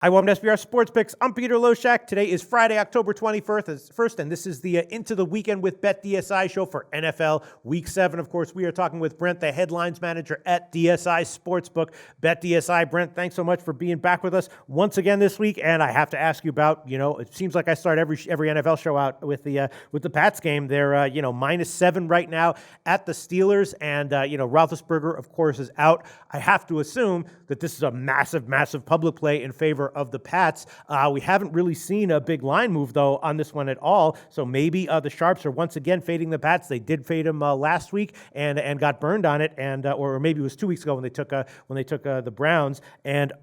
Hi, welcome to SBR Sports Picks. I'm Peter Loshak. Today is Friday, October 21st, and this is the Into the Weekend with BetDSI show for NFL Week 7. Of course, we are talking with Brent, the headlines manager at DSI Sportsbook. BetDSI, Brent, thanks so much for being back with us once again this week. And I have to ask you about, it seems like I start every NFL show out with the Pats game. They're, -7 right now at the Steelers, and, Roethlisberger, of course, is out. I have to assume that this is a massive, massive public play in favor of the Pats. We haven't really seen a big line move, though, on this one at all. So maybe the Sharps are once again fading the Pats. They did fade them last week and got burned on it, and or maybe it was 2 weeks ago when they took the Browns. And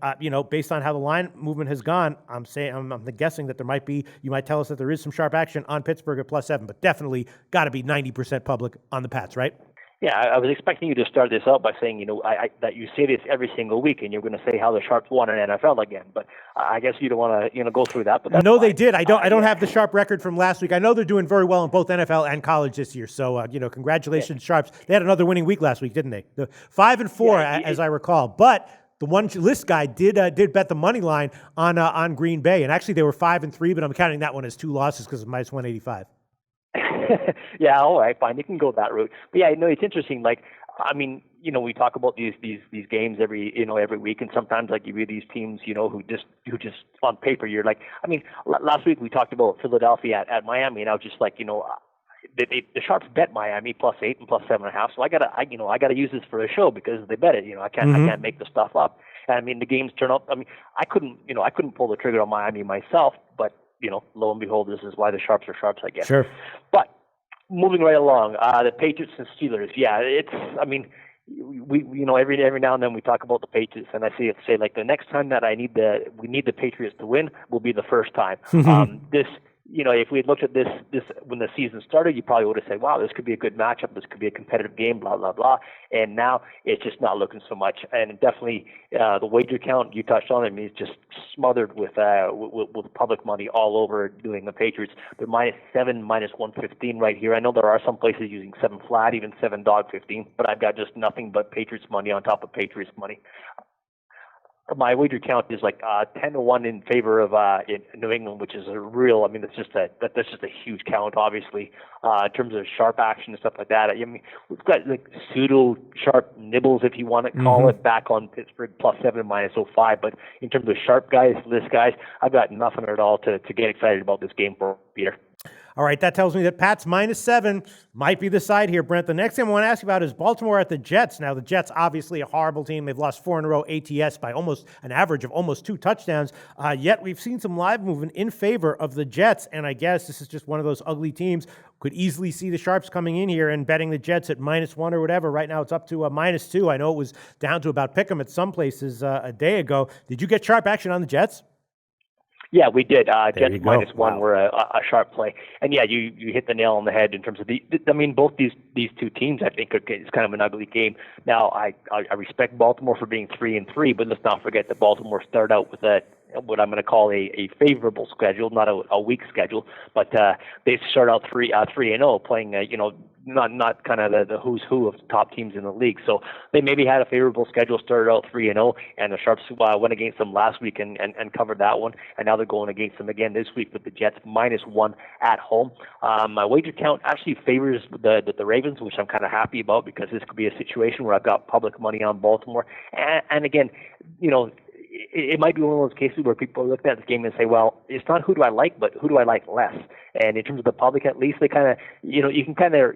based on how the line movement has gone, I'm guessing that you might tell us that there is some sharp action on Pittsburgh at +7, but definitely got to be 90% public on the Pats, right? Yeah, I was expecting you to start this out by saying, that you say this every single week, and you're going to say how the Sharps won in NFL again. But I guess you don't want to, go through that. But that's no, fine. They did. I don't have the Sharp record from last week. I know they're doing very well in both NFL and college this year. So, congratulations, Sharps. They had another winning week last week, didn't they? The 5-4, as I recall. But the one list guy did bet the money line on Green Bay, and actually they were 5-3, but I'm counting that one as 2 losses because of -185. Yeah, all right, fine. You can go that route. But yeah, it's interesting. We talk about these games every week, and sometimes you read these teams, who just on paper you're like, last week we talked about Philadelphia at Miami, and I was just like, the Sharps bet Miami +8 and +7.5. So I gotta use this for a show because they bet it. I can't make the stuff up. And the games turn out. I couldn't pull the trigger on Miami myself, but lo and behold, this is why the Sharps are Sharps, I guess. Sure. But moving right along, the Patriots and Steelers. Yeah, we every now and then we talk about the Patriots, and I say the next time that we need the Patriots to win will be the first time. If we had looked at this when the season started, you probably would have said, wow, this could be a good matchup. This could be a competitive game, blah, blah, blah. And now it's just not looking so much. And definitely the wager count, you touched on it, it's just smothered with public money all over doing the Patriots. They're -7, -115 right here. I know there are some places using 7 flat, even 7.15, but I've got just nothing but Patriots money on top of Patriots money. My wager count is 10-1 in favor of in New England, which is a real. That's just a huge count, obviously, in terms of sharp action and stuff like that. We've got pseudo sharp nibbles, if you want to call it, back on Pittsburgh +7 -05. But in terms of sharp list guys, I've got nothing at all to get excited about this game for Peter. All right, that tells me that Pats -7 might be the side here, Brent. The next thing I want to ask you about is Baltimore at the Jets. Now, the Jets, obviously a horrible team. They've lost 4 in a row ATS by almost an average of almost 2 touchdowns. Yet we've seen some live movement in favor of the Jets, and I guess this is just one of those ugly teams. Could easily see the Sharps coming in here and betting the Jets at -1 or whatever. Right now it's up to -2. I know it was down to about pick 'em at some places a day ago. Did you get sharp action on the Jets? Yeah, we did. Jets -1 Wow. were a sharp play, and yeah, you hit the nail on the head in terms of both these two teams. I think it's kind of an ugly game. Now, I respect Baltimore for being 3-3, but let's not forget that Baltimore started out with what I'm going to call a favorable schedule, not a weak schedule, but they start out 3-0, playing not kind of the who's who of the top teams in the league. So they maybe had a favorable schedule, started out 3-0, and the Sharps went against them last week and covered that one, and now they're going against them again this week with the Jets -1 at home. My wager count actually favors the Ravens, which I'm kind of happy about because this could be a situation where I've got public money on Baltimore, and again, it might be one of those cases where people are looking at this game and say, well, it's not who do I like, but who do I like less. And in terms of the public, at least they kind of, you can kind of,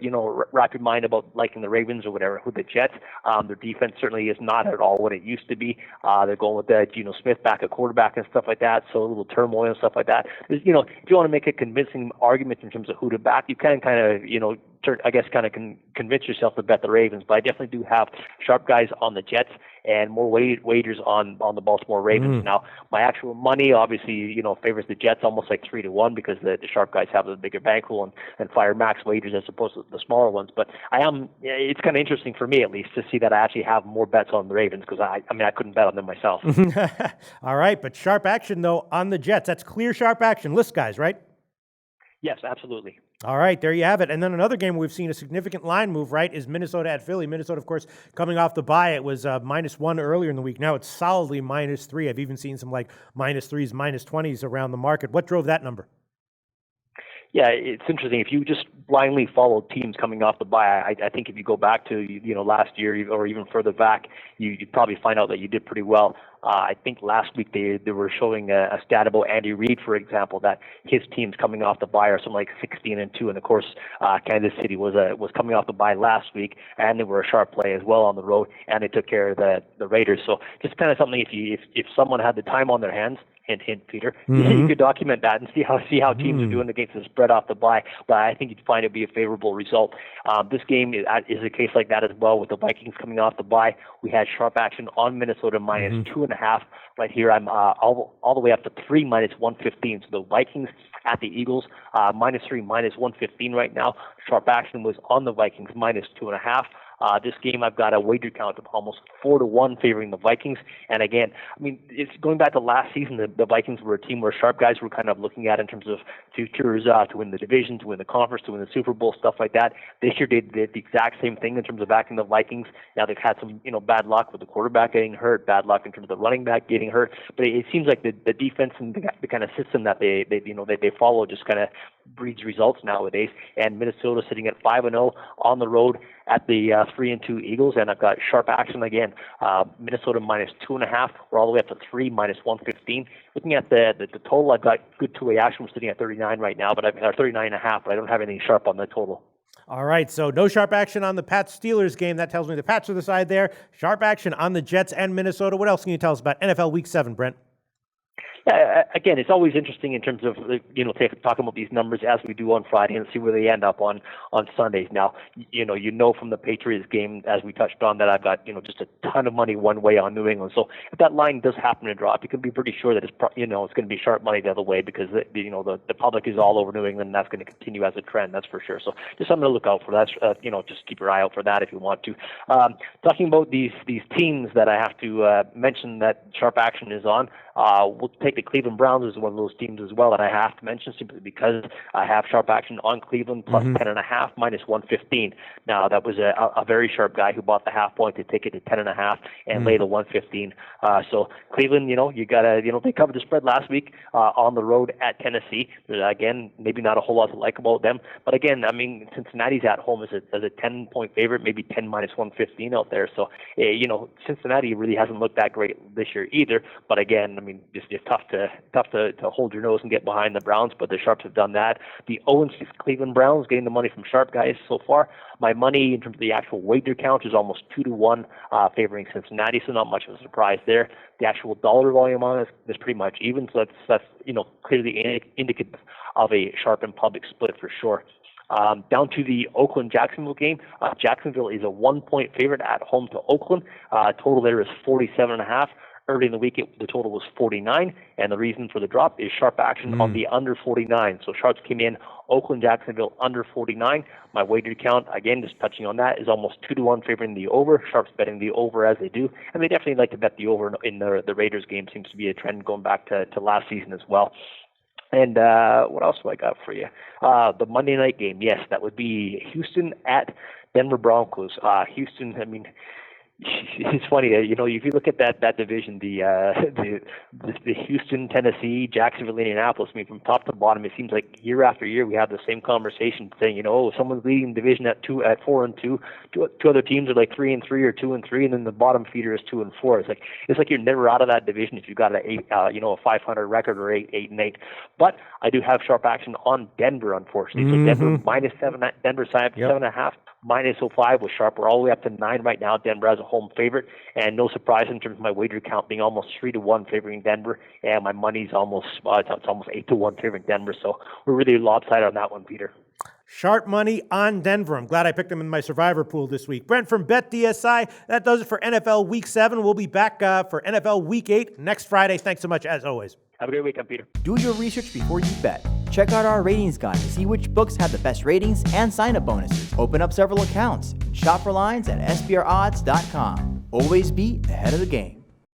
wrap your mind about liking the Ravens or whatever. With the Jets, their defense certainly is not at all what it used to be. They're going with Geno Smith back at quarterback and stuff like that, so a little turmoil and stuff like that. There's, if you want to make a convincing argument in terms of who to back, you can kind of, convince yourself to bet the Ravens. But I definitely do have sharp guys on the Jets and more wagers on the Baltimore Ravens. Now, my actual money obviously, favors the Jets almost like 3-1 because the sharp guys have the bigger bankroll and fire max wagers as opposed to the smaller ones. But it's kind of interesting for me at least to see that I actually have more bets on the Ravens because I couldn't bet on them myself. All right, but sharp action though on the Jets. That's clear sharp action. List guys, right? Yes, absolutely. All right, there you have it. And then another game we've seen a significant line move, right, is Minnesota at Philly. Minnesota, of course, coming off the bye, it was -1 earlier in the week. Now it's solidly -3. I've even seen some like -3s, -20s around the market. What drove that number? Yeah, it's interesting. If you just blindly follow teams coming off the bye, I think if you go back to last year or even further back, you'd probably find out that you did pretty well. I think last week they were showing a stat about Andy Reid, for example, that his teams coming off the bye are something like 16-2, and of course Kansas City was coming off the bye last week, and they were a sharp play as well on the road, and they took care of the Raiders. So just kind of something if someone had the time on their hands. Hint, Peter. You could document that and see how teams are doing against the spread off the bye. But I think you'd find it be a favorable result. This game is a case like that as well, with the Vikings coming off the bye. We had sharp action on Minnesota -2.5. Right here, I'm all the way up to 3 -115. So the Vikings at the Eagles -3 -115 right now. Sharp action was on the Vikings -2.5. This game, I've got a wager count of almost 4-1 favoring the Vikings. And again, I mean, it's going back to last season, the Vikings were a team where sharp guys were kind of looking at in terms of futures to win the division, to win the conference, to win the Super Bowl, stuff like that. This year, they did the exact same thing in terms of backing the Vikings. Now they've had some, bad luck with the quarterback getting hurt, bad luck in terms of the running back getting hurt. But it seems like the defense and the kind of system that they follow just kind of breeds results nowadays. And Minnesota sitting at 5-0 on the road at the 3-2 Eagles, and I've got sharp action again. Minnesota -2.5. We're all the way up to 3 -115. Looking at the total, I've got good two-way action. We're sitting at 39 right now, but I've got 39.5. But I don't have anything sharp on the total. All right, so no sharp action on the Pats-Steelers game. That tells me the Pats are the side there. Sharp action on the Jets and Minnesota. What else can you tell us about NFL Week 7, Brent? Yeah, again, it's always interesting in terms of talking about these numbers as we do on Friday and see where they end up on Sundays. Now, from the Patriots game, as we touched on, that I've got just a ton of money one way on New England. So if that line does happen to drop, you can be pretty sure that it's going to be sharp money the other way, because the public is all over New England, and that's going to continue as a trend. That's for sure. So just something to look out for. That's just keep your eye out for that if you want to. Talking about these teams that I have to mention that sharp action is on. We'll take the Cleveland Browns as one of those teams as well that I have to mention, simply because I have sharp action on Cleveland plus 10.5 -115. Now that was a very sharp guy who bought the half point to take it to 10.5 and lay the 115. So Cleveland, you gotta, they covered the spread last week on the road at Tennessee. Again, maybe not a whole lot to like about them, but again, I mean, Cincinnati's at home as a 10-point favorite, maybe 10 -115 out there. So Cincinnati really hasn't looked that great this year either. But again, I mean, just tough to hold your nose and get behind the Browns, but the Sharps have done that. The 0-6 Cleveland Browns getting the money from sharp guys so far. My money in terms of the actual wager count is almost 2-1 favoring Cincinnati, so not much of a surprise there. The actual dollar volume on it is pretty much even, so that's clearly indicative of a sharp and public split for sure. Down to the Oakland-Jacksonville game. Jacksonville is a 1-point favorite at home to Oakland. Total there is 47.5. Early in the week, the total was 49, and the reason for the drop is sharp action on the under 49. So Sharps came in, Oakland-Jacksonville under 49. My wager count, again, just touching on that, is almost 2-1 favoring the over. Sharps betting the over as they do, and they definitely like to bet the over in the Raiders game. Seems to be a trend going back to last season as well. And what else do I got for you? The Monday night game, yes, that would be Houston at Denver Broncos. Houston, I mean, it's funny, if you look at that division, the Houston, Tennessee, Jacksonville, Indianapolis. I mean, from top to bottom, it seems like year after year we have the same conversation, saying, someone's leading the division at 4-2. Two other teams are like 3-3 or 2-3, and then the bottom feeder is 2-4. It's like you're never out of that division if you've got a 500 record or 8-8. But I do have sharp action on Denver, unfortunately. So Denver -7, Denver 7.5. -05 was sharp. We're all the way up to 9 right now. Denver as a home favorite, and no surprise in terms of my wager count being almost 3-1 favoring Denver, and my money's almost 8-1 favoring Denver. So we're really lopsided on that one, Peter. Sharp money on Denver. I'm glad I picked them in my survivor pool this week. Brent from BetDSI. That does it for NFL Week 7. We'll be back for NFL Week 8 next Friday. Thanks so much, as always. Have a great weekend, Peter. Do your research before you bet. Check out our ratings guide to see which books have the best ratings and sign-up bonuses. Open up several accounts and shop for lines at SBRodds.com. Always be ahead of the game.